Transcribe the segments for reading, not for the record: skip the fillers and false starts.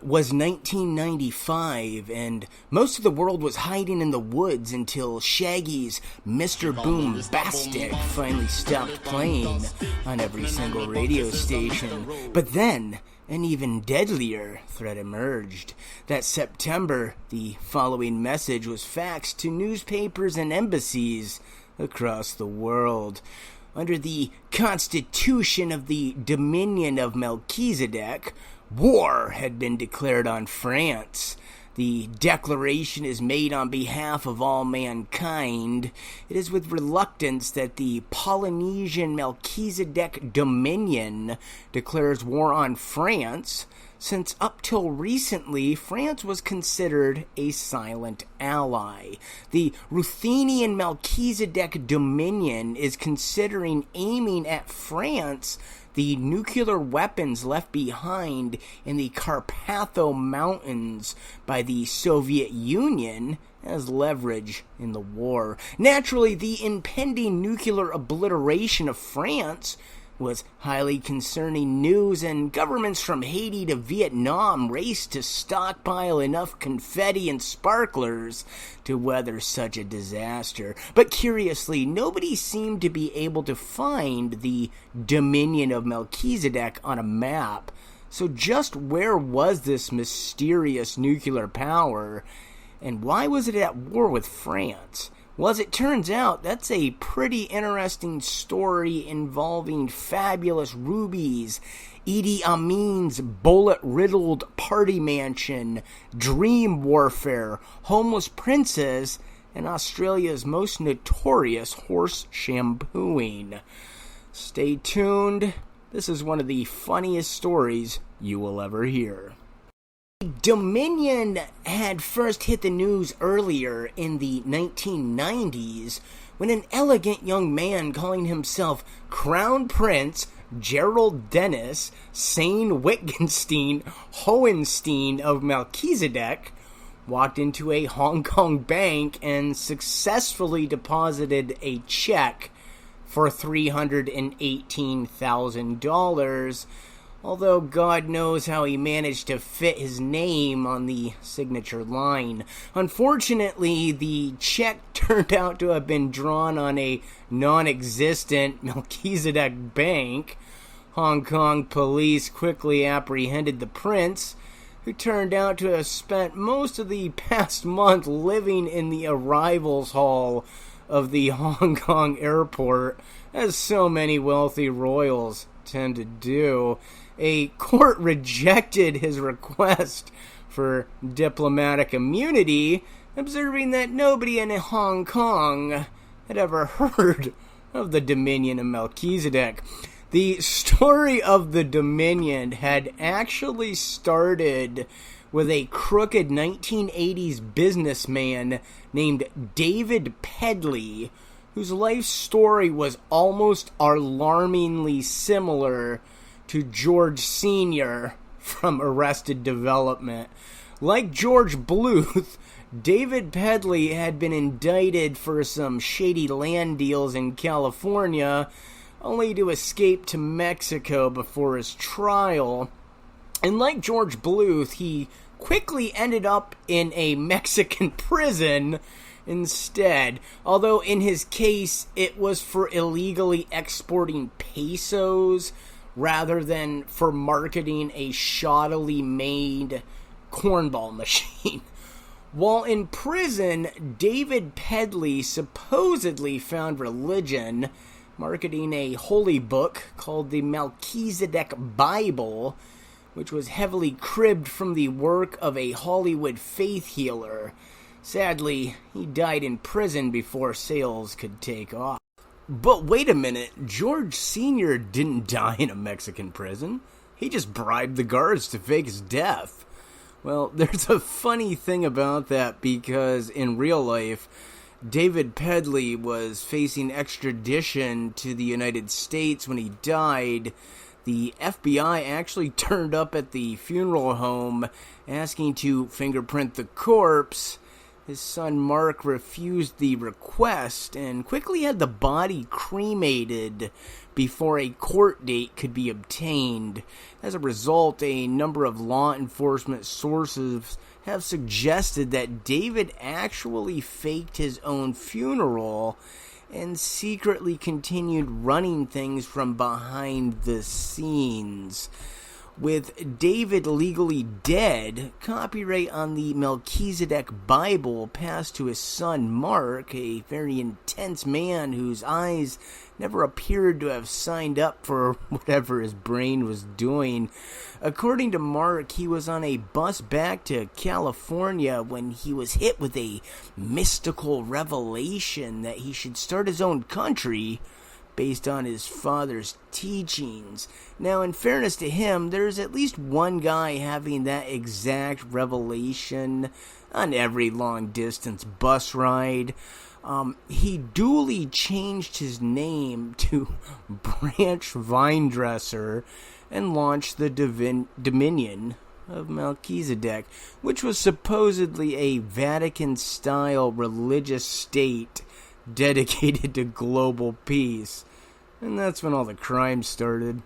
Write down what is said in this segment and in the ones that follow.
was 1995, and most of the world was hiding in the woods until Shaggy's Mr. Boombastic finally stopped playing on every single radio station. But then, an even deadlier threat emerged. That September, the following message was faxed to newspapers and embassies across the world. Under the Constitution of the Dominion of Melchizedek, war had been declared on France. The declaration is made on behalf of all mankind. It is with reluctance that the Polynesian Melchizedek Dominion declares war on France, since up till recently, France was considered a silent ally. The Ruthenian Melchizedek Dominion is considering aiming at France the nuclear weapons left behind in the Carpatho Mountains by the Soviet Union as leverage in the war. Naturally, the impending nuclear obliteration of France was highly concerning news, and governments from Haiti to Vietnam raced to stockpile enough confetti and sparklers to weather such a disaster. But curiously, nobody seemed to be able to find the Dominion of Melchizedek on a map. So just where was this mysterious nuclear power, and why was it at war with France? Well, as it turns out, that's a pretty interesting story involving fabulous rubies, Idi Amin's bullet-riddled party mansion, dream warfare, homeless princes, and Australia's most notorious horse shampooing. Stay tuned. This is one of the funniest stories you will ever hear. Dominion had first hit the news earlier in the 1990s when an elegant young man calling himself Crown Prince Gerald Dennis Sane Wittgenstein Hohenstein of Melchizedek walked into a Hong Kong bank and successfully deposited a check for $318,000, although God knows how he managed to fit his name on the signature line. Unfortunately, the check turned out to have been drawn on a non-existent Melchizedek bank. Hong Kong police quickly apprehended the prince, who turned out to have spent most of the past month living in the arrivals hall of the Hong Kong airport, as so many wealthy royals tend to do. A court rejected his request for diplomatic immunity, observing that nobody in Hong Kong had ever heard of the Dominion of Melchizedek. The story of the Dominion had actually started with a crooked 1980s businessman named David Pedley, whose life story was almost alarmingly similar to George Sr. from Arrested Development. Like George Bluth, David Pedley had been indicted for some shady land deals in California, only to escape to Mexico before his trial. And like George Bluth, he quickly ended up in a Mexican prison instead, although in his case it was for illegally exporting pesos rather than for marketing a shoddily made cornball machine. While in prison, David Pedley supposedly found religion, marketing a holy book called the Melchizedek Bible, which was heavily cribbed from the work of a Hollywood faith healer. Sadly, he died in prison before sales could take off. But wait a minute, George Sr. didn't die in a Mexican prison. He just bribed the guards to fake his death. Well, there's a funny thing about that, because in real life, David Pedley was facing extradition to the United States when he died. The FBI actually turned up at the funeral home asking to fingerprint the corpse, His son Mark refused the request and quickly had the body cremated before a court date could be obtained. As a result, a number of law enforcement sources have suggested that David actually faked his own funeral and secretly continued running things from behind the scenes. With David legally dead, copyright on the Melchizedek Bible passed to his son Mark, a very intense man whose eyes never appeared to have signed up for whatever his brain was doing. According to Mark, he was on a bus back to California when he was hit with a mystical revelation that he should start his own country based on his father's teachings. Now, in fairness to him, there's at least one guy having that exact revelation on every long-distance bus ride. He duly changed his name to Branch Vinedresser and launched the Dominion of Melchizedek, which was supposedly a Vatican-style religious state dedicated to global peace. And that's when all the crime started.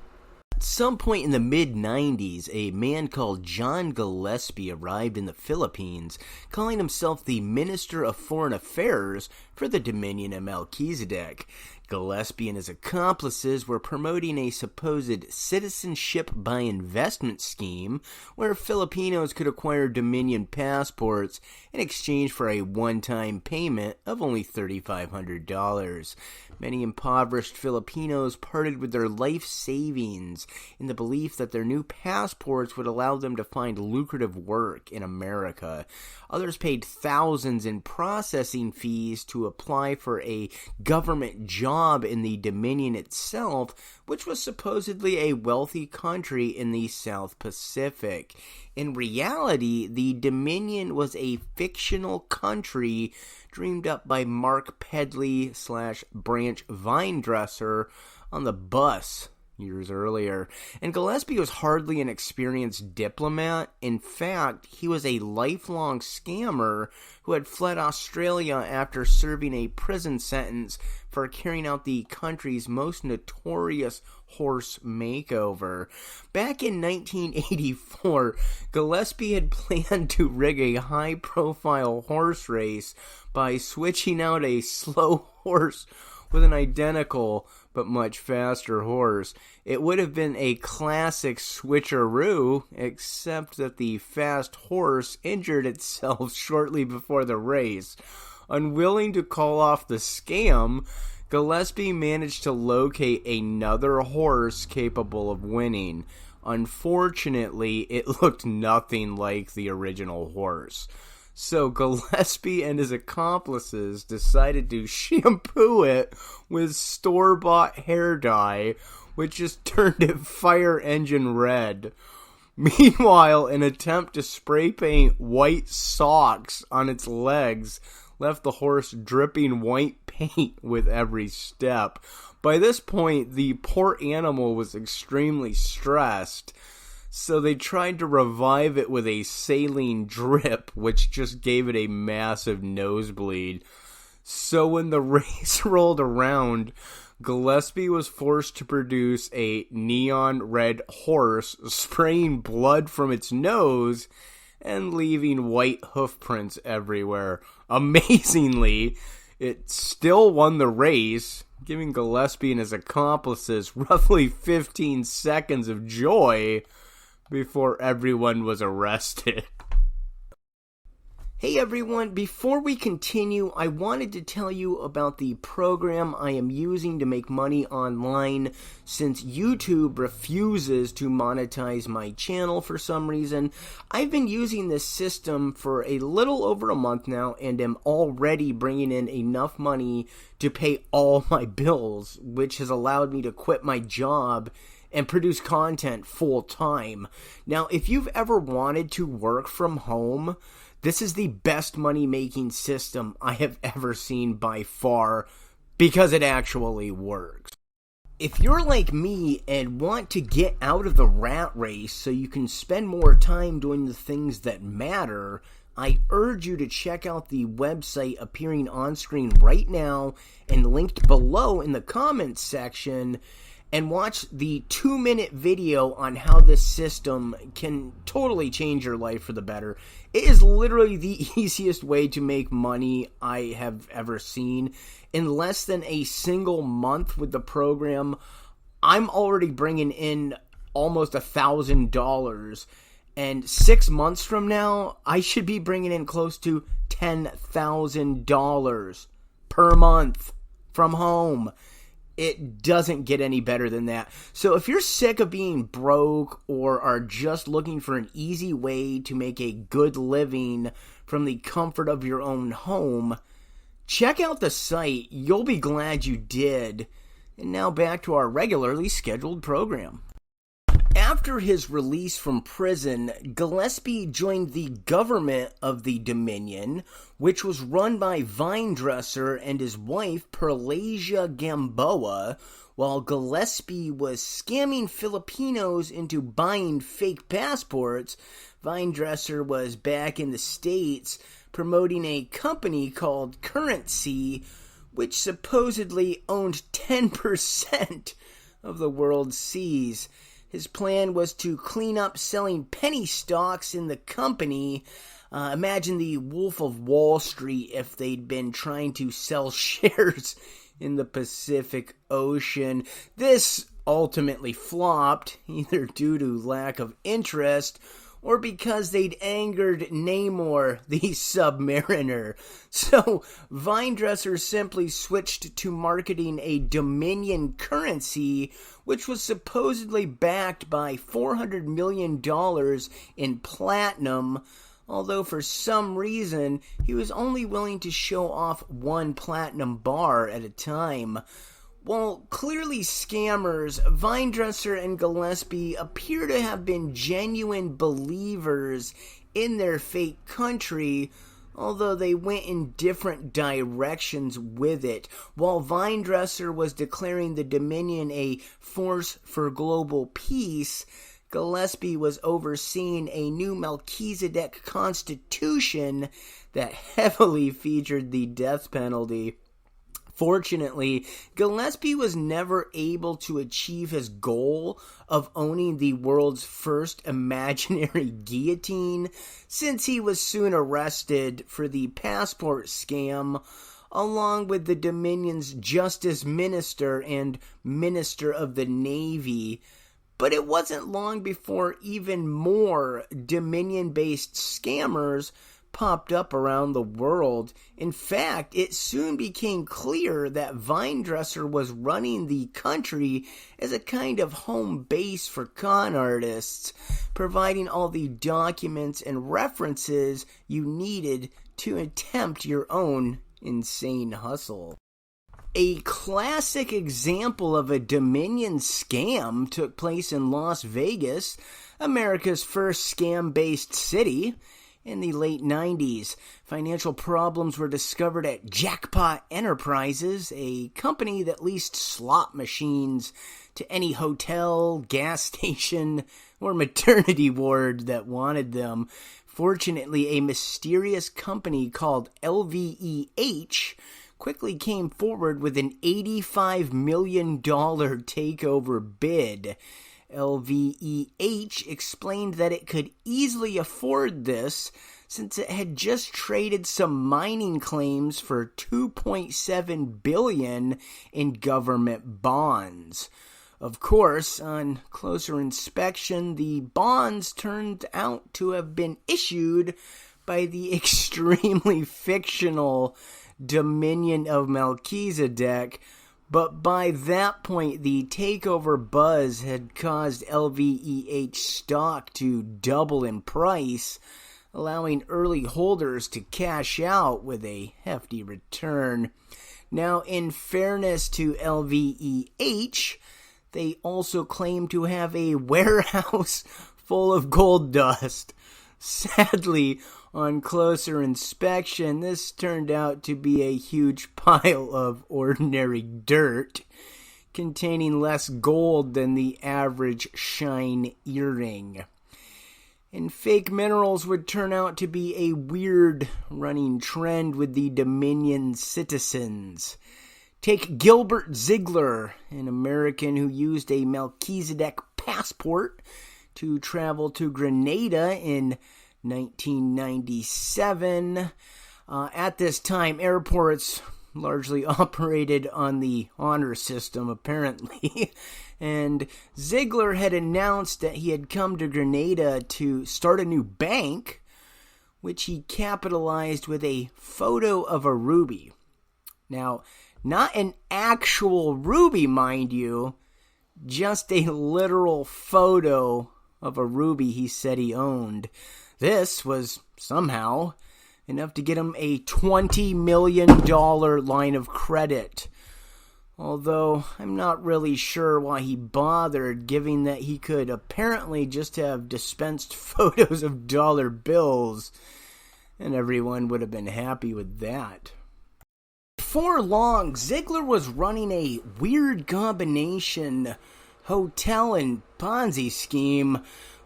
At some point in the mid-90s, a man called John Gillespie arrived in the Philippines, calling himself the Minister of Foreign Affairs for the Dominion of Melchizedek. Gillespie and his accomplices were promoting a supposed citizenship by investment scheme where Filipinos could acquire Dominion passports in exchange for a one-time payment of only $3,500. Many impoverished Filipinos parted with their life savings in the belief that their new passports would allow them to find lucrative work in America. Others paid thousands in processing fees to apply for a government job in the Dominion itself, which was supposedly a wealthy country in the South Pacific. In reality, the Dominion was a fictional country dreamed up by Mark Pedley / Branch Vinedresser on the bus years earlier. And Gillespie was hardly an experienced diplomat. In fact, he was a lifelong scammer who had fled Australia after serving a prison sentence for carrying out the country's most notorious horse makeover. Back in 1984, Gillespie had planned to rig a high-profile horse race by switching out a slow horse with an identical but much faster horse. It would have been a classic switcheroo, except that the fast horse injured itself shortly before the race. Unwilling to call off the scam, Gillespie managed to locate another horse capable of winning. Unfortunately, it looked nothing like the original horse. So Gillespie and his accomplices decided to shampoo it with store-bought hair dye, which just turned it fire engine red. Meanwhile, an attempt to spray paint white socks on its legs left the horse dripping white paint with every step. By this point, the poor animal was extremely stressed, so they tried to revive it with a saline drip, which just gave it a massive nosebleed. So when the race rolled around, Gillespie was forced to produce a neon red horse, spraying blood from its nose and leaving white hoof prints everywhere. Amazingly, it still won the race, giving Gillespie and his accomplices roughly 15 seconds of joy before everyone was arrested. Hey everyone, before we continue, I wanted to tell you about the program I am using to make money online since YouTube refuses to monetize my channel for some reason. I've been using this system for a little over a month now and am already bringing in enough money to pay all my bills, which has allowed me to quit my job and produce content full time. Now, if you've ever wanted to work from home, this is the best money-making system I have ever seen by far, because it actually works. If you're like me and want to get out of the rat race so you can spend more time doing the things that matter, I urge you to check out the website appearing on screen right now and linked below in the comments section, and watch the 2-minute video on how this system can totally change your life for the better. It is literally the easiest way to make money I have ever seen. In less than a single month with the program, I'm already bringing in almost $1,000. And 6 months from now, I should be bringing in close to $10,000 per month from home. It doesn't get any better than that. So if you're sick of being broke or are just looking for an easy way to make a good living from the comfort of your own home, check out the site. You'll be glad you did. And now back to our regularly scheduled program. After his release from prison, Gillespie joined the government of the Dominion, which was run by Vinedresser and his wife Perlasia Gamboa, while Gillespie was scamming Filipinos into buying fake passports. Vinedresser was back in the States promoting a company called Currency, which supposedly owned 10% of the world's seas. His plan was to clean up selling penny stocks in the company. Imagine the Wolf of Wall Street if they'd been trying to sell shares in the Pacific Ocean. This ultimately flopped, either due to lack of interest or because they'd angered Namor, the Submariner. So Vinedresser simply switched to marketing a Dominion currency, which was supposedly backed by $400 million in platinum, although for some reason he was only willing to show off one platinum bar at a time. While clearly scammers, Vinedresser and Gillespie appear to have been genuine believers in their fake country, although they went in different directions with it. While Vinedresser was declaring the Dominion a force for global peace, Gillespie was overseeing a new Melchezidek constitution that heavily featured the death penalty. Fortunately, Gillespie was never able to achieve his goal of owning the world's first imaginary guillotine, since he was soon arrested for the passport scam, along with the Dominion's Justice Minister and Minister of the Navy. But it wasn't long before even more Dominion-based scammers popped up around the world. In fact, it soon became clear that Vinedresser was running the country as a kind of home base for con artists, providing all the documents and references you needed to attempt your own insane hustle. A classic example of a Dominion scam took place in Las Vegas, America's first scam-based city. In the late 90s, financial problems were discovered at Jackpot Enterprises, a company that leased slot machines to any hotel, gas station, or maternity ward that wanted them. Fortunately, a mysterious company called LVEH quickly came forward with an $85 million takeover bid. LVEH explained that it could easily afford this since it had just traded some mining claims for $2.7 billion in government bonds. Of course, on closer inspection, the bonds turned out to have been issued by the extremely fictional Dominion of Melchezidek. But by that point, the takeover buzz had caused LVEH stock to double in price, allowing early holders to cash out with a hefty return. Now, in fairness to LVEH, they also claim to have a warehouse full of gold dust. Sadly, on closer inspection, this turned out to be a huge pile of ordinary dirt, containing less gold than the average shine earring. And fake minerals would turn out to be a weird running trend with the Dominion citizens. Take Gilbert Ziegler, an American who used a Melchizedek passport to travel to Grenada in 1997. At this time, airports largely operated on the honor system, apparently. And Ziegler had announced that he had come to Grenada to start a new bank, which he capitalized with a photo of a ruby. Now, not an actual ruby, mind you, just a literal photo of a ruby he said he owned. This was somehow enough to get him a $20 million line of credit. Although I'm not really sure why he bothered, given that he could apparently just have dispensed photos of dollar bills, and everyone would have been happy with that. Before long, Ziegler was running a weird combination hotel and Ponzi scheme.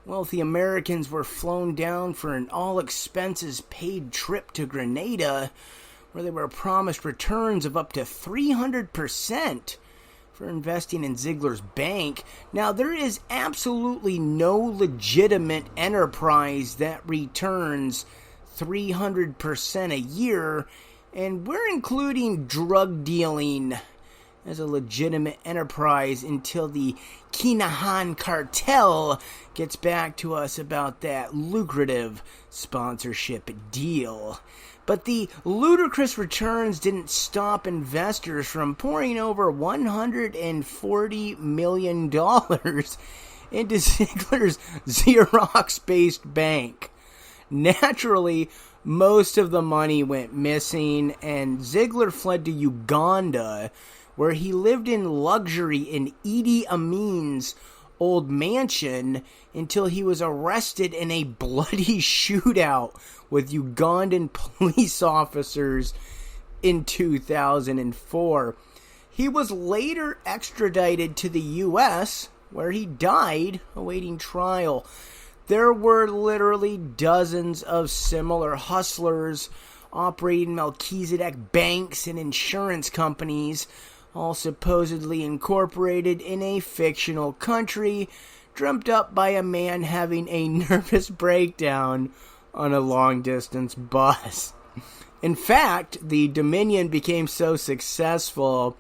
Wealthy Americans were flown down for an all-expenses-paid trip to Grenada, where they were promised returns of up to 300% for investing in Ziegler's bank. Now, there is absolutely no legitimate enterprise that returns 300% a year, and we're including drug dealing as a legitimate enterprise until the Kinahan cartel gets back to us about that lucrative sponsorship deal. But the ludicrous returns didn't stop investors from pouring over $140 million into Ziegler's Xerox-based bank. Naturally, most of the money went missing, and Ziegler fled to Uganda, where he lived in luxury in Idi Amin's old mansion until he was arrested in a bloody shootout with Ugandan police officers in 2004. He was later extradited to the U.S., where he died awaiting trial. There were literally dozens of similar hustlers operating Melchizedek banks and insurance companies, all supposedly incorporated in a fictional country, dreamt up by a man having a nervous breakdown on a long-distance bus. In fact, the Dominion became so successful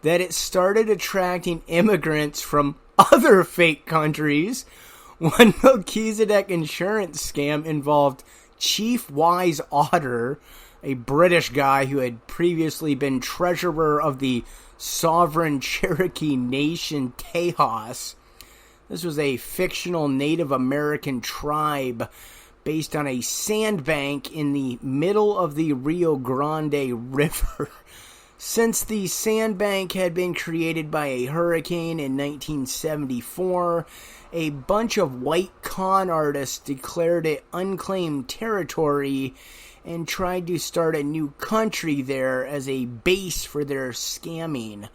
that it started attracting immigrants from other fake countries. One Melchizedek insurance scam involved Chief Wise Otter, a British guy who had previously been treasurer of the sovereign Cherokee nation Tejas. This was a fictional Native American tribe based on a sandbank in the middle of the Rio Grande River. Since the sandbank had been created by a hurricane in 1974, a bunch of white con artists declared it unclaimed territory and tried to start a new country there as a base for their scamming.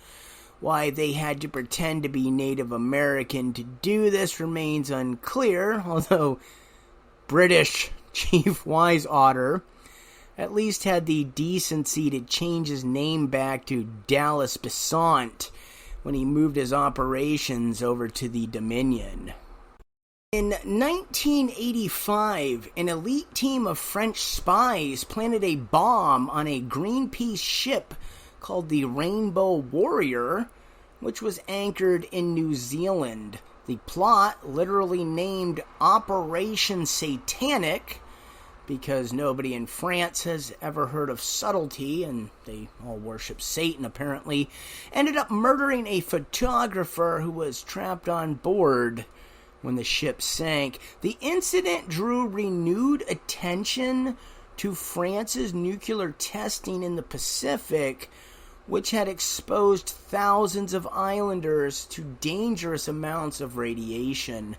Why they had to pretend to be Native American to do this remains unclear, although British Chief Wise Otter at least had the decency to change his name back to Dallas Besant when he moved his operations over to the Dominion. In 1985, an elite team of French spies planted a bomb on a Greenpeace ship called the Rainbow Warrior, which was anchored in New Zealand. The plot, literally named Operation Satanic, because nobody in France has ever heard of subtlety, and they all worship Satan apparently, ended up murdering a photographer who was trapped on board when the ship sank. The incident drew renewed attention to France's nuclear testing in the Pacific, which had exposed thousands of islanders to dangerous amounts of radiation.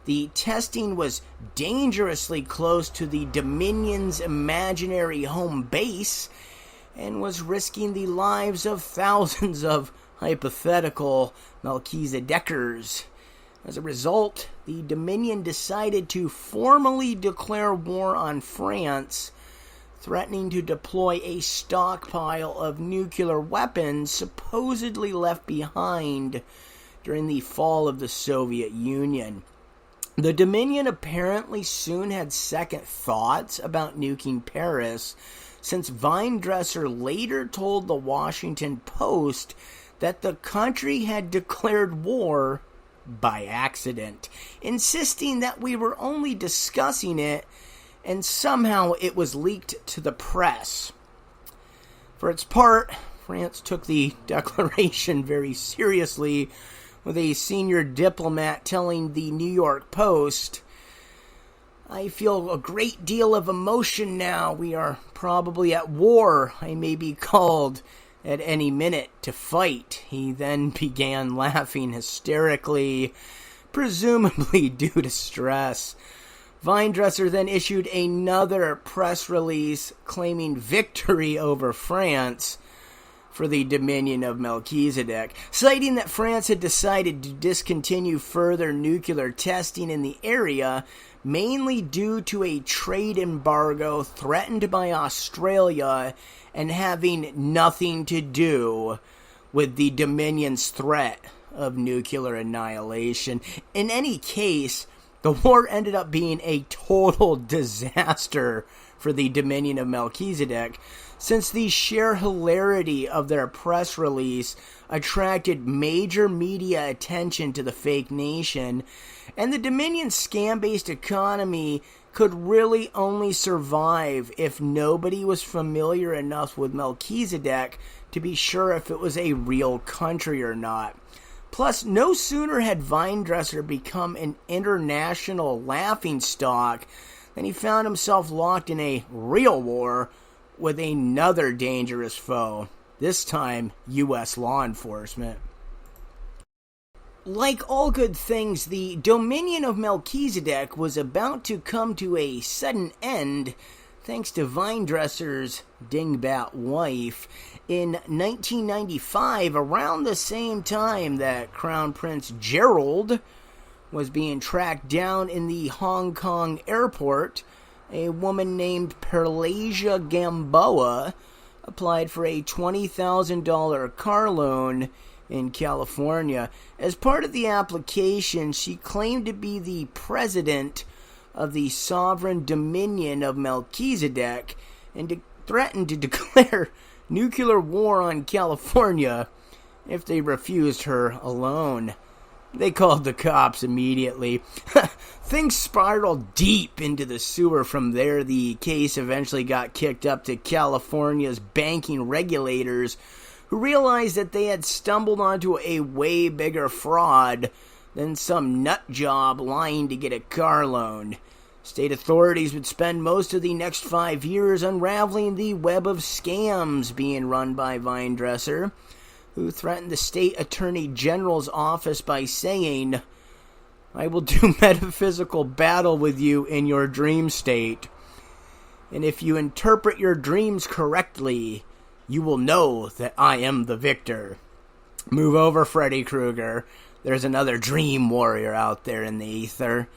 The testing was dangerously close to the Dominion's imaginary home base and was risking the lives of thousands of hypothetical Melchizedekers. As a result, the Dominion decided to formally declare war on France, threatening to deploy a stockpile of nuclear weapons supposedly left behind during the fall of the Soviet Union. The Dominion apparently soon had second thoughts about nuking Paris, since Weindresser later told the Washington Post that the country had declared war by accident, insisting that we were only discussing it and somehow it was leaked to the press. For its part, France took the declaration very seriously, with a senior diplomat telling the New York Post, "I feel a great deal of emotion now. We are probably at war. I may be called at any minute to fight." He then began laughing hysterically, presumably due to stress. Weindresser then issued another press release claiming victory over France for the Dominion of Melchizedek, citing that France had decided to discontinue further nuclear testing in the area, mainly due to a trade embargo threatened by Australia and having nothing to do with the Dominion's threat of nuclear annihilation. In any case, the war ended up being a total disaster for the Dominion of Melchizedek, since the sheer hilarity of their press release attracted major media attention to the fake nation, and the Dominion's scam-based economy could really only survive if nobody was familiar enough with Melchizedek to be sure if it was a real country or not. Plus, no sooner had Weindresser become an international laughingstock than he found himself locked in a real war with another dangerous foe, this time U.S. law enforcement. Like all good things, the Dominion of Melchizedek was about to come to a sudden end thanks to Weindresser's dingbat wife. In 1995, around the same time that Crown Prince Gerald was being tracked down in the Hong Kong airport, a woman named Perlasia Gamboa applied for a $20,000 car loan in California. As part of the application, she claimed to be the president of the sovereign Dominion of Melchizedek and threatened to declare nuclear war on California if they refused her a loan. They called the cops immediately. Things spiraled deep into the sewer from there. The case eventually got kicked up to California's banking regulators, who realized that they had stumbled onto a way bigger fraud than some nut job lying to get a car loan. State authorities would spend most of the next 5 years unraveling the web of scams being run by Weindresser, who threatened the state attorney general's office by saying, "I will do metaphysical battle with you in your dream state. And if you interpret your dreams correctly, you will know that I am the victor." Move over, Freddy Krueger. There's another dream warrior out there in the ether.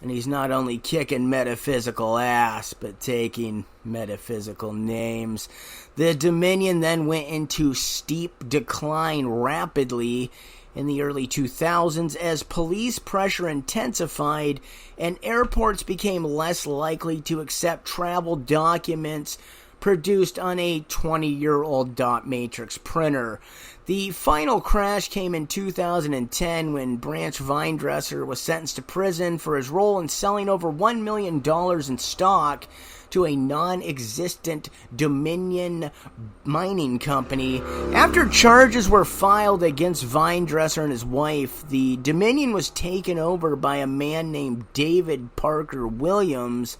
And he's not only kicking metaphysical ass, but taking metaphysical names. The Dominion then went into steep decline rapidly in the early 2000s as police pressure intensified and airports became less likely to accept travel documents produced on a 20-year-old dot matrix printer. The final crash came in 2010 when Branch Weindresser was sentenced to prison for his role in selling over $1 million in stock to a non-existent Dominion mining company. After charges were filed against Weindresser and his wife, the Dominion was taken over by a man named David Parker Williams,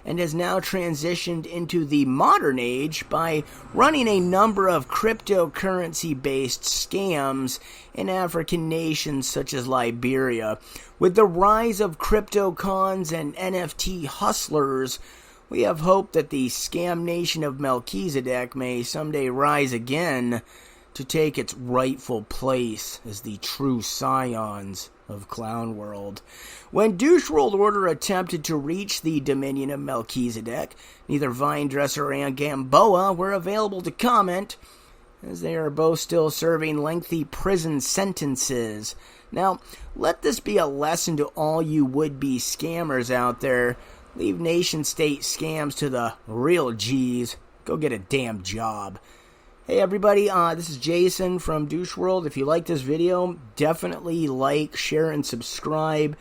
and has now transitioned into the modern age by running a number of cryptocurrency-based scams in African nations such as Liberia. With the rise of cryptocons and NFT hustlers, we have hope that the scam nation of Melchizedek may someday rise again to take its rightful place as the true scions of Clown World. When Douche World Order attempted to reach the dominion of Melchezidek, neither Vinedresser and Gamboa were available to comment, as they are both still serving lengthy prison sentences. Now, let this be a lesson to all you would-be scammers out there. Leave nation-state scams to the real G's. Go get a damn job. Hey everybody, this is Jason from Douche World. If you like this video, definitely like, share, and subscribe.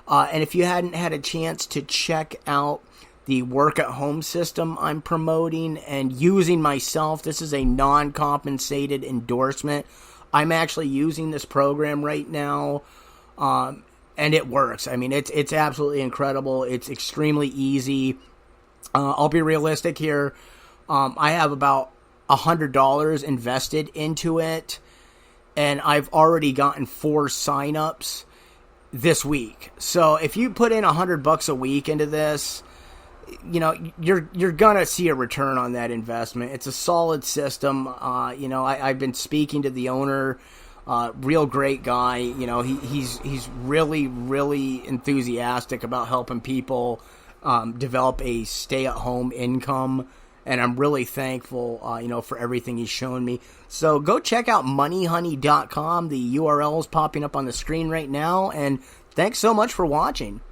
And if you hadn't had a chance to check out the work-at-home system I'm promoting and using myself, this is a non-compensated endorsement. I'm actually using this program right now, and it works. I mean, it's absolutely incredible. It's extremely easy. I'll be realistic here. I have about $100 invested into it, and I've already gotten 4 signups this week. So if you put in $100 a week into this, you know, you're gonna see a return on that investment. It's a solid system. You know, I've been speaking to the owner, real great guy. You know, he's really, really enthusiastic about helping people develop a stay-at-home income. And I'm really thankful, you know, for everything he's shown me. So go check out moneyhoney.com. The URL is popping up on the screen right now. And thanks so much for watching.